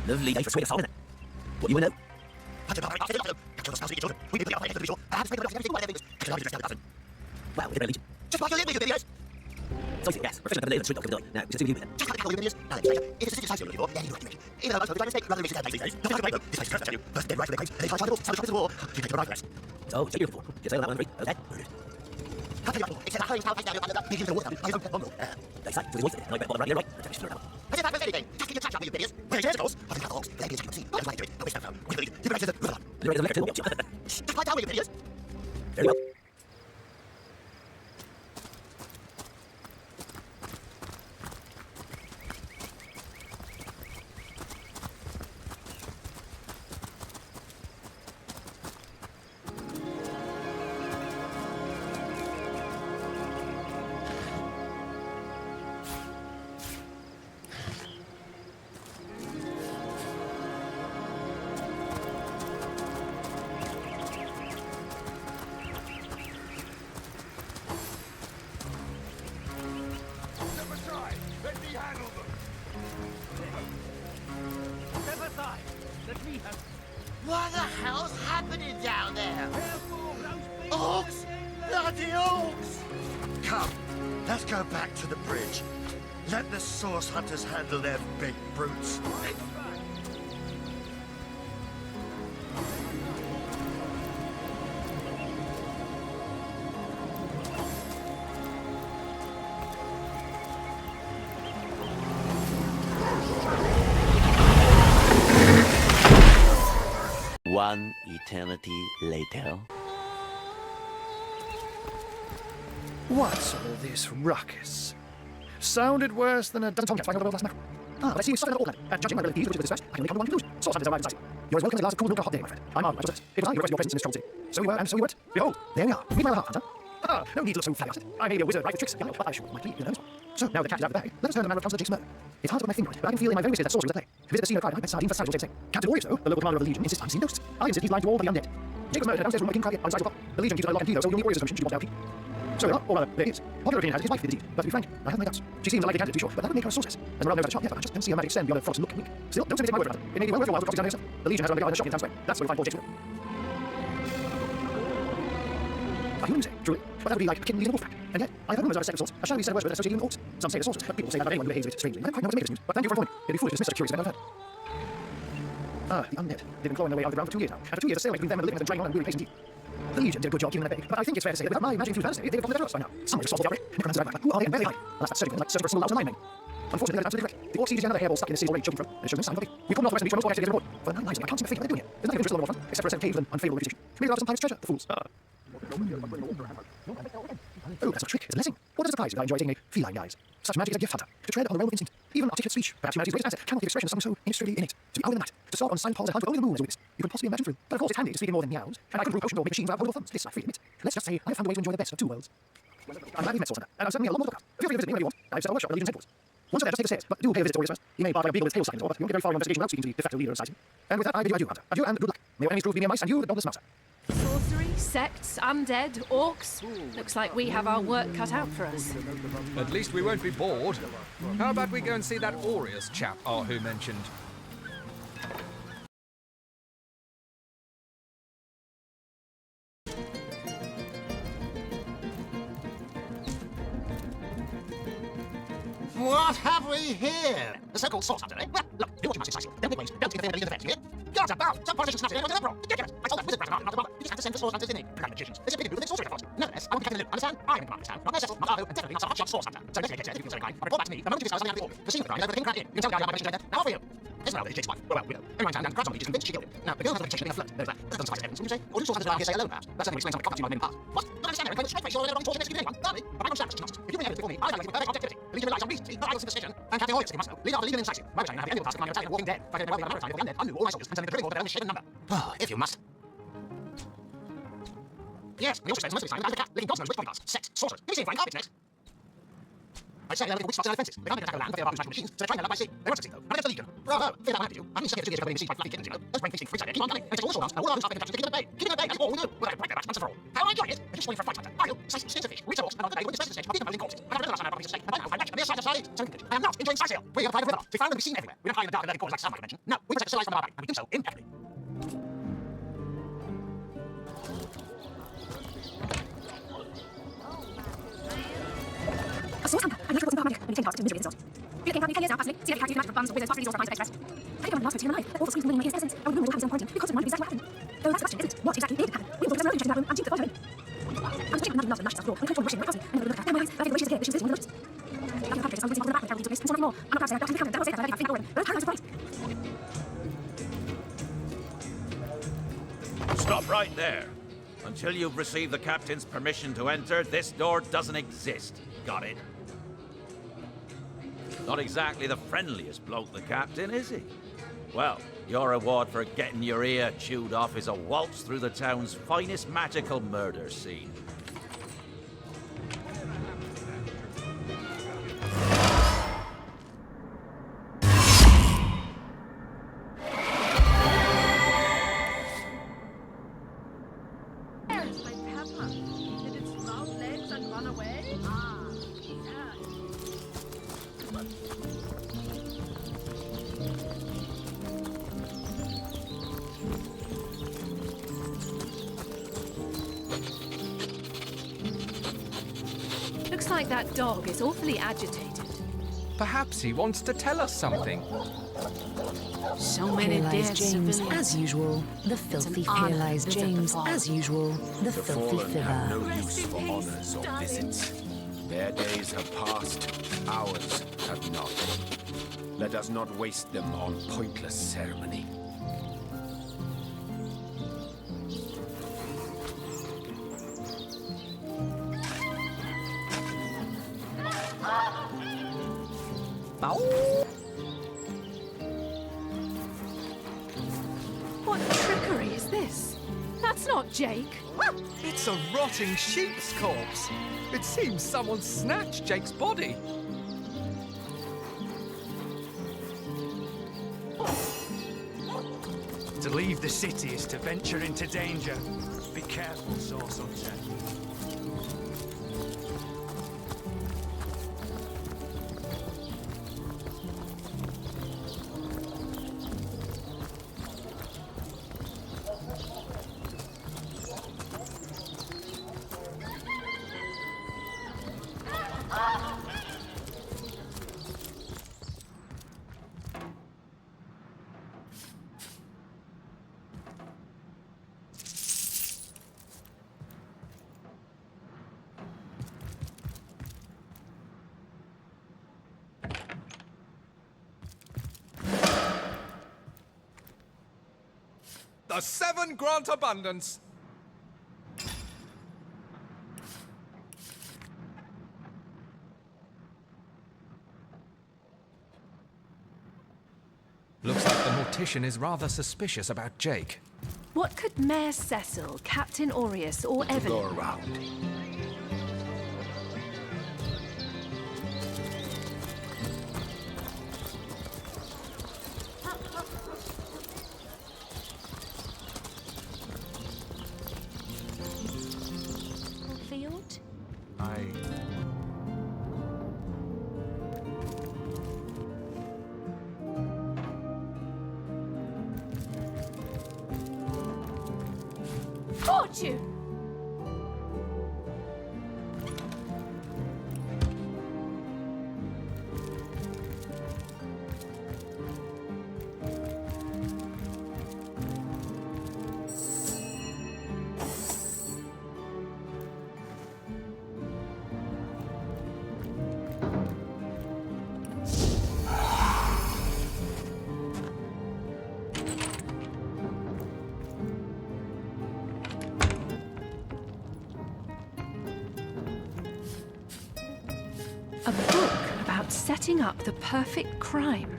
Lovely day for a swing of song, isn't it? What you want to know? Well, we did religion. Just like your little videos. So, yes, professional live and street dog of the now, since you just like your videos. Now, if it's a size you're looking for, then you have to make it. Even though most of the mistake, rather than making these days, don't have to this place is tell you. First, then right for the claims, they try to find the sell the war. You take your right rest. So, check your before. Get sale on that one, okay? Can't tell you it's a high power down under that. Begin to work out. I don't know. They say, so he's wasted it. No, bottom right, you're right. That's just has it happened anything? Taking your trash out of your videos. Where it goes, I think catalogs, they can see. That's why I do it. But we don't know. We believe it. You better the there is a lecture to watch. Just like down with your videos. Very well. What the hell's happening down there? Orcs! Bloody orcs! Come, let's go back to the bridge. Let the source hunters handle their big brutes. One eternity later. What's all this ruckus? Sounded worse than a dozen tomcats flying over the world last mackerel. But I see you suffered an orc, and judging by the abilities which is distressed, I can only come to one conclusion. Source hunters arrived precisely. You're as welcome as a glass of cool milk on a hot day, my friend. I'm armed, my success. It was I who requested your presence in this troubled city. So you were, and so you weren't. Behold, there we are. Meet my heart, hunter. No need to look so flabbergasted. I may be a wizard, right with tricks, but I sure might lead you know. So now the cat is out of the bag, let us turn to the matter of Councillor Jake's murder. It's hard to put my finger on it, but I can feel in my very wishes that sorcery was at play. Visit the scene of crime, I bet sardine for sardine will say the same. Captain Warrior, the local commander of the Legion, insists I'm seeing ghosts. I insist he's lying to all the undead. Jake was murdered downstairs from my king crowd on the side of the The Legion keeps it a lock and key, though, so you'll need Warrior's assumption should you want to LP. So there are, or rather, there is. Popular opinion has it his wife did the deed, but to be frank, I have my doubts. She seems a likely candidate to be sure, but that would make her a sorceress. As Morale knows at the shop, yes, but I just can't see her magic extend beyond a frog's look and wink. Still, don't say my word for it. It may be well worth your while to cross examine yourself. The Legion has her on the guard in the shop in the town square. That's where you'll find poor Jake's will. A human say, truly, but that would be like a kitten leading a wolf pack. And yet, I've heard rumors of a set of sorts, a shadowy set of words with associated with orcs. Some say the sorcerers, but people say that anyone who behaves a bit strangely. I don't quite know what to make of this news, but thank you for informing me. It'd be foolish to dismiss such a curious event I've heard. The undead. They've been clawing their way out of the ground for 2 years now. After 2 years, a stalemate between them and the living and dragging on and weary pace indeed. The Legion did a good job keeping them at bay, but I think it's fair to say that without my magic infused fantasy, they've gotten better us by now. Someone just solved the outbreak. Necromancers are back. Who are they and where are they hiding? Alas, that's searching for a single out of nine men. Unfortunately, they're absolutely correct. The orc seed is another hairball stuck in the city's already choking throat, and it shows no sign of it. We pulled them off the west of each one, most orcs report. For 9 lives, I can't seem to think what they're doing here. There's nothing of interest in the war front, except for a set of caves with an unfavourable reputation. Maybe they'll have some pirate's treasure, the fools. Oh, that's not a trick, it's a blessing. What a surprise if I enjoy taking a feline guise. Such magic is a gift, hunter. To tread on the realm of instinct. Even articulate speech, perhaps humanity's greatest asset, cannot give expression of something so inextricably innate. To be out in the night, to start on silent halls and hunt with only the moon as a witness. You can possibly imagine through. But of course it's handy to speak in more than meows, and I can brew potions or make machines without portable thumbs. This I freely admit. Let's just say I have found a way to enjoy the best of 2 worlds. I'm glad we've met, Sorcerer, and I'm certainly a lot more to look out. Feel free to visit me whenever you want. I've set a workshop at the Legion's headquarters. Once you're there, just take the stairs, but do pay a visit to Warriors first. You may bark like a beagle with tail stuck in his oar, but you won't get very far in your investigation without speaking to the de facto leader of society. And with that, I bid you adieu, hunter. Adieu and good luck. May your enemies prove to be mere mice, and you the godless master. Sorcery, sects, undead, orcs. Looks like we have our work cut out for us. At least we won't be bored. How about we go and see that Aureus chap Ahu mentioned? What have we here? The so-called source hunter, eh? Well, look, do what you must in Don't make waves. Don't interfere in the affairs, you hear? Guards about! Some politicians snatched it and went ridiculous! I told that wizard brat not to bother. You just have to send for source hunters, didn't he? Bloody magicians. They simply do with sorcery policy. Nevertheless, I want to captain the loop, understand? I am in command of this town. Not Cecil, not Arlo, and definitely not some hotshot source hunter. So let's get to it, if you feel so inclined. Report back to me the moment you discover something out of the orc. The scene of the crime is over the king crowd inn. You can tell the guy my mission now for you. Isn't that Jake's wife? Well, we know. Everyone in town crowds on me, just convinced she killed him. Now, the girl has a reputation of being a flirt. There's that. That doesn't suffice as evidence, wouldn't you say? Or do source hunters around here say alone, perhaps? That certainly explains some of the conduct you might have been in the past. What? Don't understand, Aaron. Straight face, you're never wrong torture execute anyone. Darling, but I don't stand such nonsense. If you bring evidence before me, I evaluate with perfect objectivity. The Legion relies on recency, not idle superstition. And Captain Hoyt, you must know, lead after legal and incisive. My retain, I have the annual task of finding a battalion of walking dead. If I did well beyond the maritime of the undead, I knew all my soldiers and turning the critical to their own shape and number. Oh, if you must. Yes, we also spend most of the time with the cat, living gods knows which bodyguards, sex, sorcerers. Have you seen flying carpets next? I'd say they're looking for witch spots in their defences. They can't even attack the land for fear of magical machines, so they're trying their luck by sea. They won't succeed though. Not against the Legion. Bravo! Fear that won't do. I've been stuck here for 2 years being besieged by fluffy kittens, you know. Those brain feasting freaks out there keep on coming. They take all the swords and all our stuff in the keep them at bay. Keep them at bay, that's all we do. We'll have to break their backs once and for all. How am I enjoying it? They're just waiting for a fight hunter. Are you? Slice sticks of fish, reach a horse, and on the day when the stage of decomposing corpses. I have another last night piece of steak, and by now find back to the mere sight of society. So in conclusion, I am not enjoying Sicily. We are provided with weather. To be found and be seen everywhere. We don't hide in the dark and dirty corners like some might mention. No, we we do so impeccably. A source hunter. I'm not sure what's in when you take past misery resort. Relocating about 10 years now, personally. See every character you match from buns or wizards, possibilities or finds express. I think I'm last to him alive. That awful screams from his essence. Our room will have his own quarantine because of one of exactly what happened. Though that's the question, isn't it? What exactly did happen? We will talk about that room and duke the photo. I'm checking the numbers and mashes and control wishing like and look at my eyes. I think the wishes here, wishes this one of the wishes. I'm the characters, I'm losing one of the background characters into this, and so much more. I'm not proud to say I've got to become a double saver, I think I win. But I'm surprised. Stop right there. Until you've received the captain's permission to enter, this door doesn't exist. Got it? Not exactly the friendliest bloke, the captain, is he? Well, your reward for getting your ear chewed off is a waltz through the town's finest magical murder scene. There's my Peppa. Did it sprout legs and run away? Ah, yeah. Looks like that dog is awfully agitated. Perhaps he wants to tell us something. So many dead James, as usual. The filthy paralyzed James, as usual. The filthy have filler. no use for honors or visits. Their days have passed, ours have not. Let us not waste them on pointless ceremony. What trickery is this? That's not Jake. It's a rotting sheep's corpse. It seems someone snatched Jake's body. To leave the city is to venture into danger. Be careful, Source Hunter. The Seven grant abundance. Looks like the mortician is rather suspicious about Jake. What could Mayor Cecil, Captain Aureus, or Evelyn... Go around. Field? Fortune! A book about setting up the perfect crime.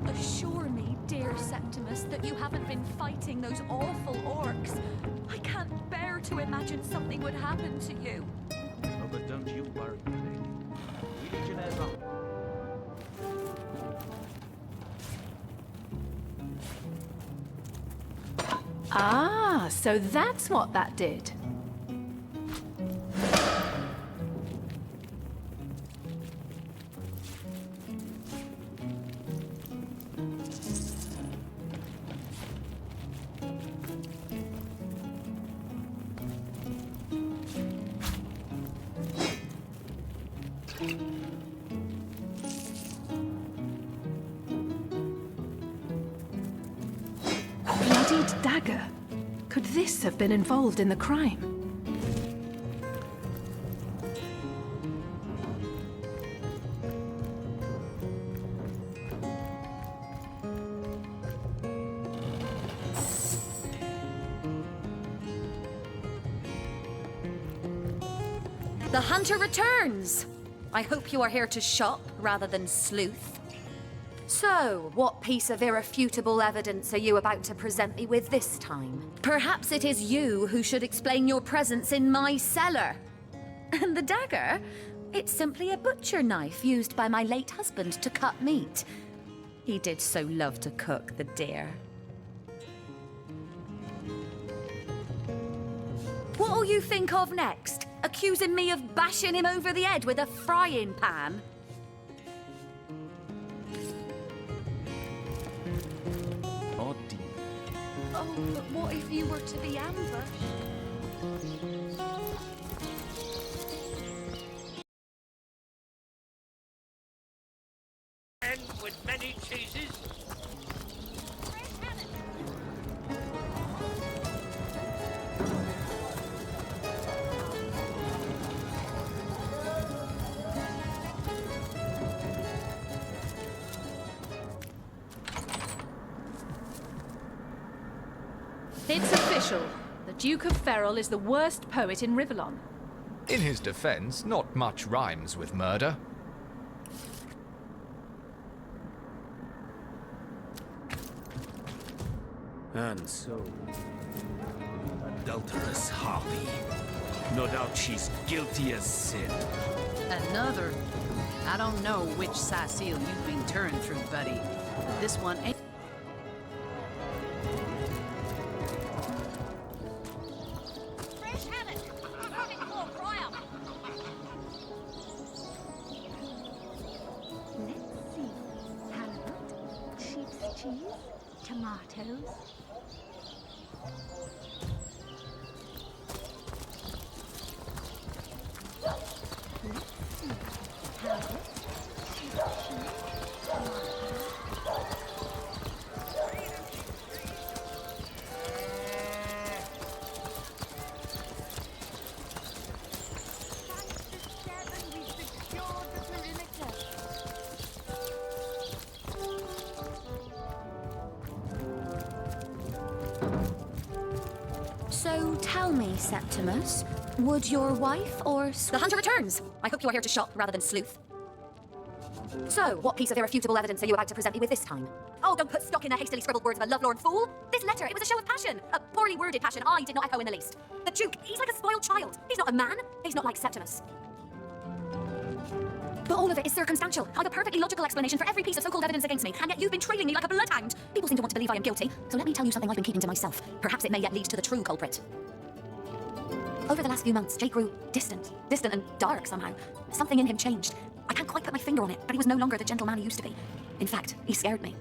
Assure me, dear Septimus, that you haven't been fighting those awful orcs. I can't bear to imagine something would happen to you. Oh, but don't you worry, lady. We legionnaires are... Ah, so that's what that did. A bloodied dagger. Could this have been involved in the crime? The hunter returns! I hope you are here to shop rather than sleuth. So, what piece of irrefutable evidence are you about to present me with this time? Perhaps it is you who should explain your presence in my cellar. And the dagger? It's simply a butcher knife used by my late husband to cut meat. He did so love to cook, the dear. What'll you think of next? Accusing me of bashing him over the head with a frying pan? Oh, but what if you were to be ambushed? And with many cheeses. It's official. The Duke of Ferrol is the worst poet in Rivellon. In his defense, not much rhymes with murder. And so, adulterous harpy. No doubt she's guilty as sin. Another. I don't know which Cecile you've been turned through, buddy, but this one ain't. Tomatoes. So tell me, Septimus, would your wife or... The hunter returns! I hope you are here to shop rather than sleuth. So, what piece of irrefutable evidence are you about to present me with this time? Oh, don't put stock in the hastily scribbled words of a lovelorn fool! This letter, it was a show of passion! A poorly worded passion I did not echo in the least. The Duke, he's like a spoiled child. He's not a man. He's not like Septimus. But all of it is circumstantial. I have a perfectly logical explanation for every piece of so-called evidence against me, and yet you've been trailing me like a bloodhound. People seem to want to believe I am guilty, so let me tell you something I've been keeping to myself. Perhaps it may yet lead to the true culprit. Over the last few months, Jake grew distant and dark somehow. Something in him changed. I can't quite put my finger on it, but he was no longer the gentleman he used to be. In fact, he scared me.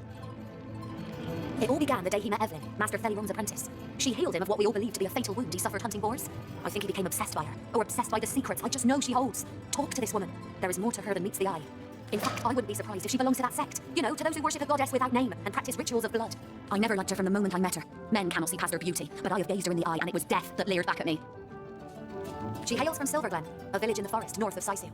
It all began the day he met Evelyn, Master Feliron's apprentice. She healed him of what we all believed to be a fatal wound he suffered hunting boars. I think he became obsessed by her, or obsessed by the secrets I just know she holds. Talk to this woman. There is more to her than meets the eye. In fact, I wouldn't be surprised if she belongs to that sect. You know, to those who worship a goddess without name and practice rituals of blood. I never liked her from the moment I met her. Men cannot see past her beauty, but I have gazed her in the eye, and it was death that leered back at me. She hails from Silverglen, a village in the forest north of Sicil.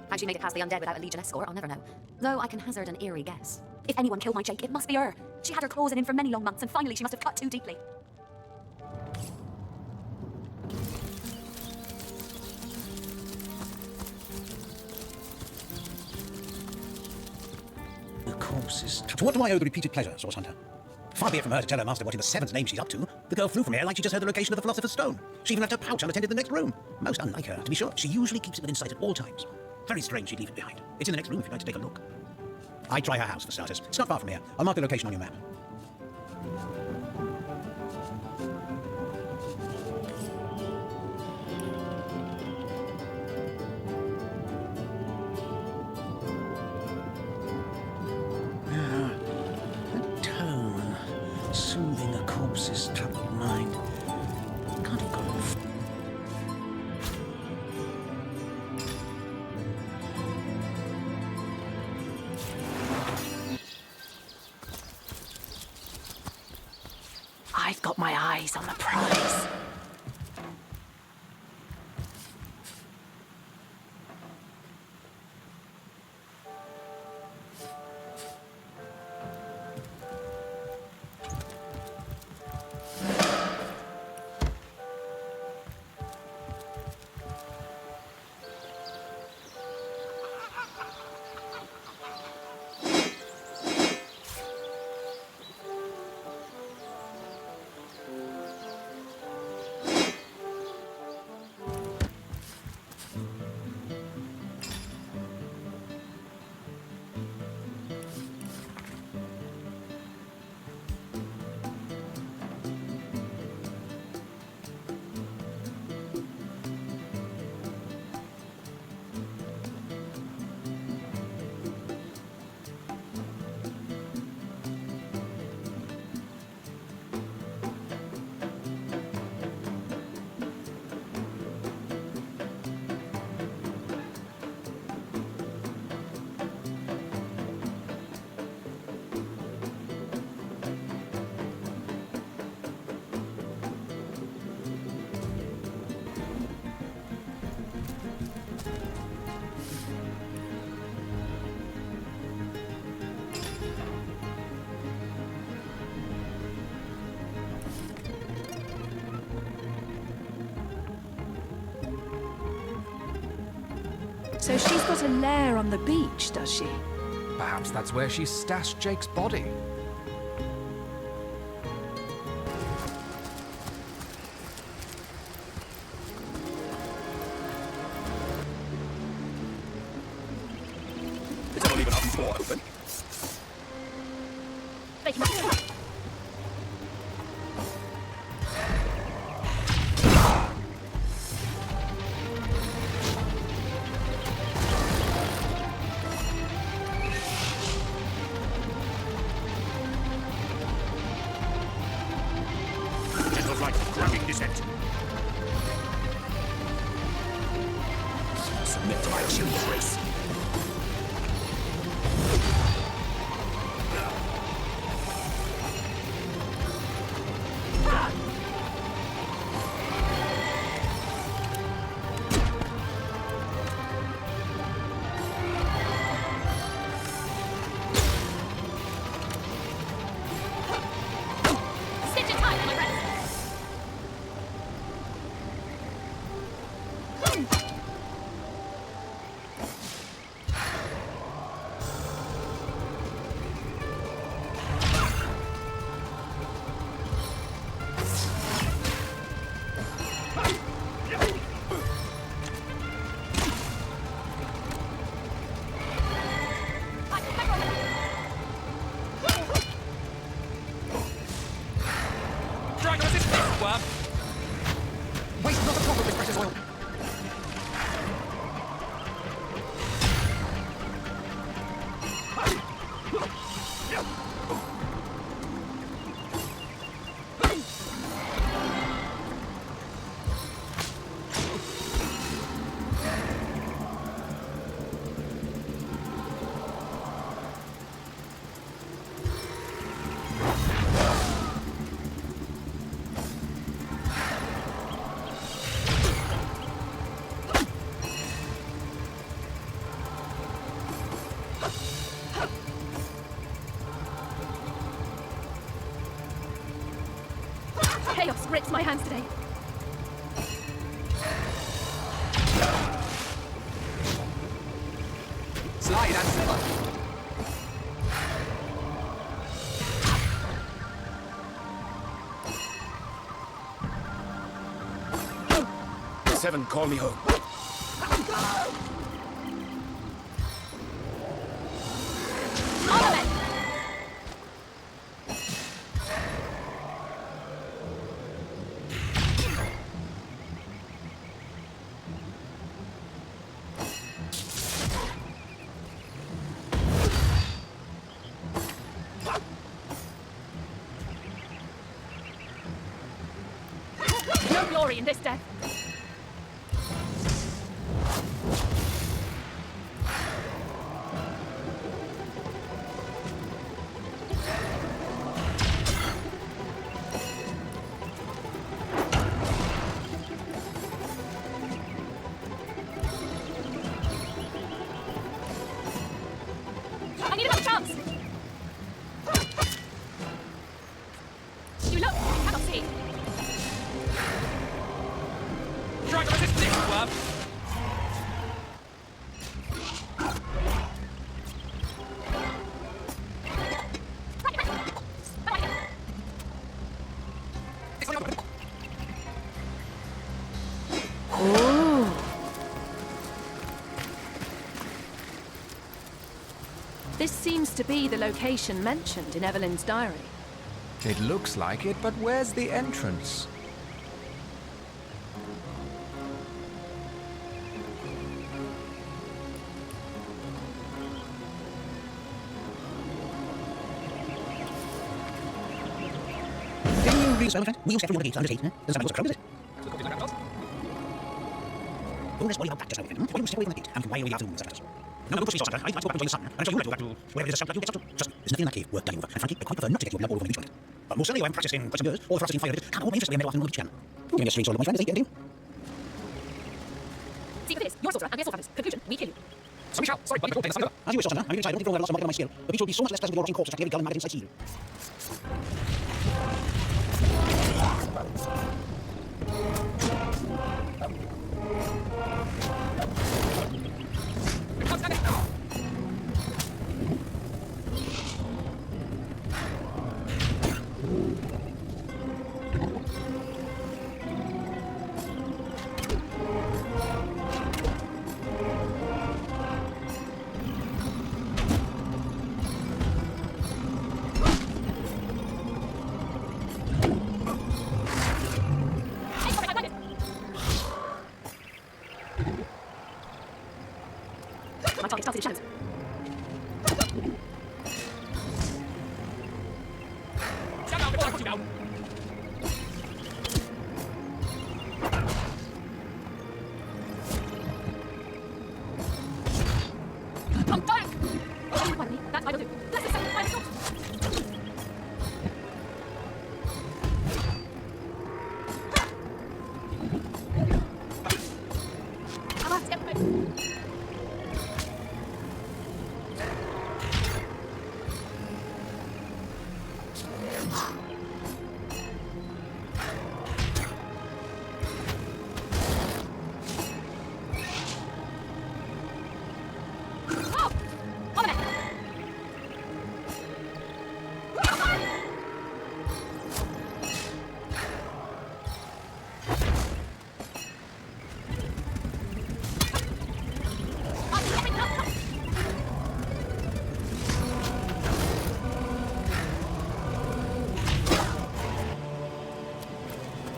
How she made it past the undead without a legion escort, I'll never know. Though I can hazard an eerie guess. If anyone killed my Jake, it must be her. She had her claws in him for many long months, and finally she must have cut too deeply. The corpses. To what do I owe the repeated pleasure, Source Hunter? Far be it from her to tell her master what in the seven's name she's up to. The girl flew from here like she just heard the location of the Philosopher's Stone. She even left her pouch unattended in the next room. Most unlike her, to be sure. She usually keeps it within sight at all times. Very strange she'd leave it behind. It's in the next room if you'd like to take a look. I'd try her house, for starters. It's not far from here. I'll mark the location on your map. face on the prize. So she's got a lair on the beach, does she? Perhaps that's where she stashed Jake's body. It's not even up more open. Gentle flight, grounding descent. Submit to my choose race. Waste not a drop of this precious oil. Chaos grips my hands today. Slide and slip. Seven, call me home. No glory in this death. This seems to be the location mentioned in Evelyn's diary. It looks like it, but where's the entrance? Didn't you read so, friend? We'll step through one of the gates under the gate, huh? There's something else to Don't just worry about that just now, friend. Why don't you step away from the gate and while we are doing something? No, don't push me, Santa. I'd like to go back and enjoy the sun, and I'm sure you'd like to go back to wherever there's a shelter you get up to. Trust me, there's nothing in that cave worth dying over. And frankly, I quite prefer not to get your blood all over my beach blanket. But most certainly, I haven't practiced in quite some years, or the frosting fire of it. Can't hold me interested in very often on the beach can. You're getting a strange sort of my friend, is he getting you? Secret is, you're sorcerer, and we're soul hunters. Conclusion, we kill you. Sorry, Michelle. Sorry, but we're playing the sun. As you wish, Santa. I'm inside. I don't think we'll have lost my skill. The beach will be so much less pleasant with your rotting corpse tracking every gull and maggot inside sea. My target starts in shadows. Stand down before I put you down. I'm dying! Oh, why me? That I will do. Let's listen. I will not. I'm out. Get me.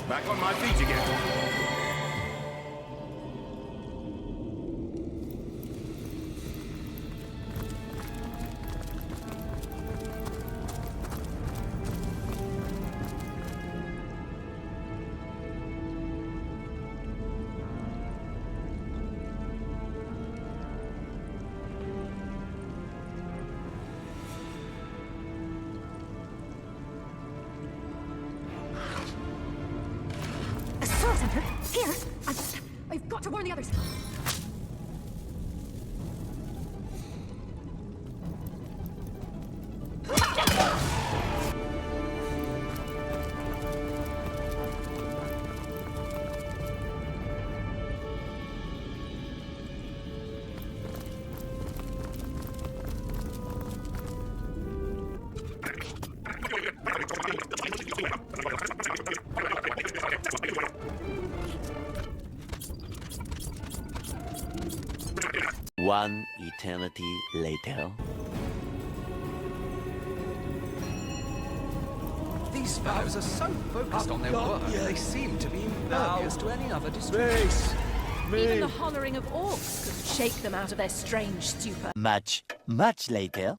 Back on my feet again. A soul center? Here? I've got to warn the others. One eternity later. These fellows are so focused on their work, they seem to be impervious to any other distractions. Even the hollering of orcs could shake them out of their strange stupor. Much later.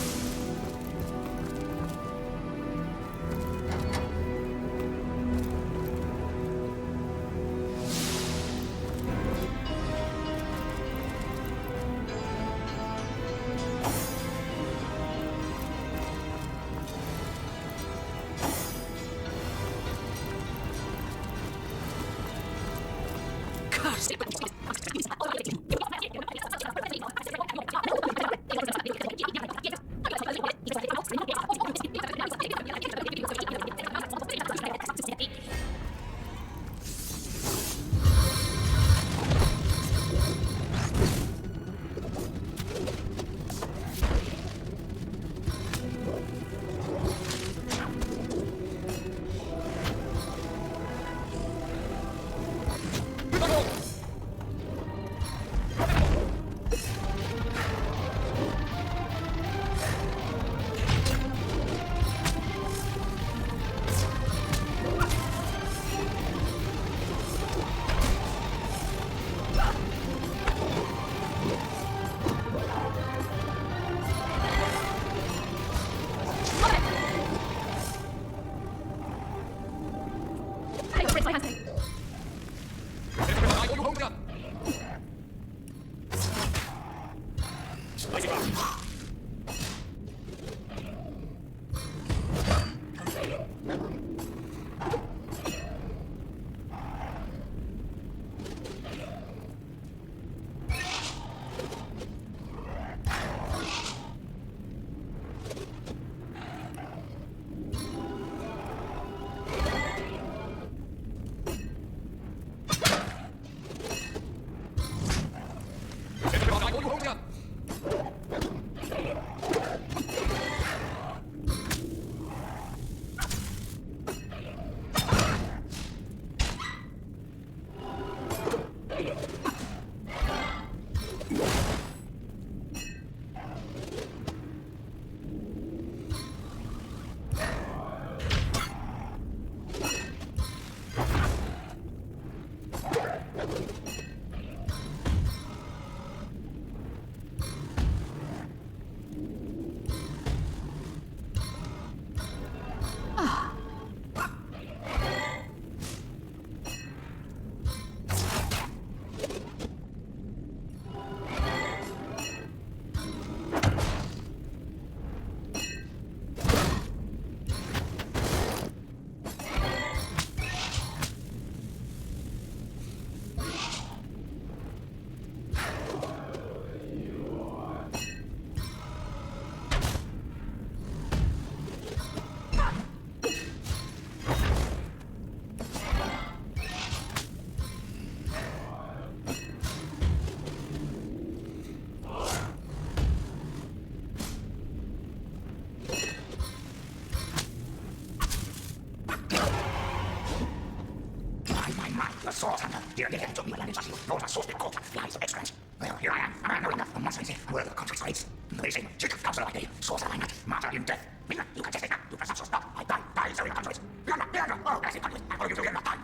Here again, took me land in Sassy. Lord, our source bit caught. Flies of excrement. Well, here I am. A man knowing that. A monster in a world of contract rates. They say, chick, counselor like me. Source alignment. Martyr in death. You can just take that. You can stop, stop. I die, so in the conduit. Leander, oh, that's it, conduit. I follow you to Leander, die.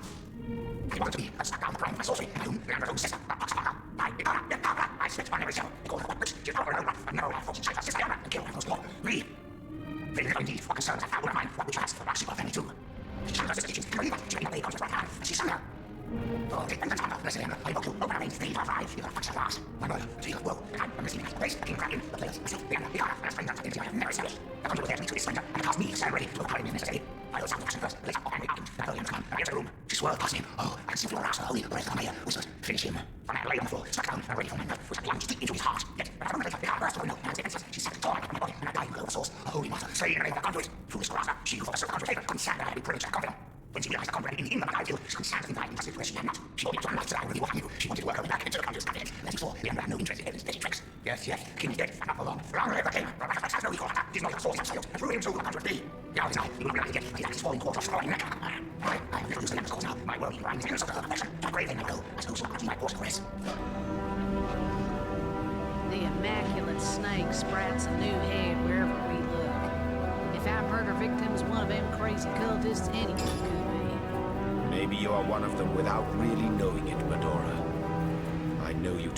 He wanted to be, and stuck down the prime of my sorcery. And whom, Leander's own sister, that box fucker. I slipped on every cell. They call her witch. She's over and over. And now I fortune shapes her sister, and kill her most more. Me. They little indeed, what concerns that foul of mine, what which has, what she got family too. She showed us his teachings, believe it, she made lay comes right hand, and she sang her. Oh, take them the time, blessed him, I invoke you, open our veins, 3 for 5, you have functions at last. My brother, the field of woe, the time, the missing, the place, the king cracking, the players, the sleep, the honor, the stranger, the divinity I have never established. The conduit with to this stranger, and it cost me to stand ready to overpower him if necessary. I owe sound action first, the place, and we out him, and I hurl him to come, and I enter the room. She swerved past him. Oh, I can see through her ass, the holy breath of my ear, whispers, finish him. And I lay on the floor, struck down, and ready for my knife, which I plunged deep into his heart. Yet, when I remembered later, the heart burst through a window, and as it she sat torn out of my body, and I died in the source. A holy martyr, slain in the name of the conduit. Foolish harasser, she who thought herself the conduit favor, couldn't stand that I had been privileged and confident. When she realized the conduit in him that I killed, she couldn't stand to find impossible where she had not. She brought me to a life that I really what I knew. She wanted to work her way back into the conduit's confidence. As before, the under had no interest in evidence, petty tricks. Yes, the king's dead, and not for long. Long live the king. Robert has no equal attack. He's not a source that's failed, and through him so will the conduit be. Now it is I, he will realize again, he's at his falling quarter of scoring neck. I am little use the Lamb's cause now. My world rhymes in of her affection. How brave they now go, as whoso grudges my course caress. The immaculate snake sprats a new head wherever we look. If our murder victim's one of them crazy cultists, anyone could be. Maybe you are one of them without really knowing it, Medora. I know you to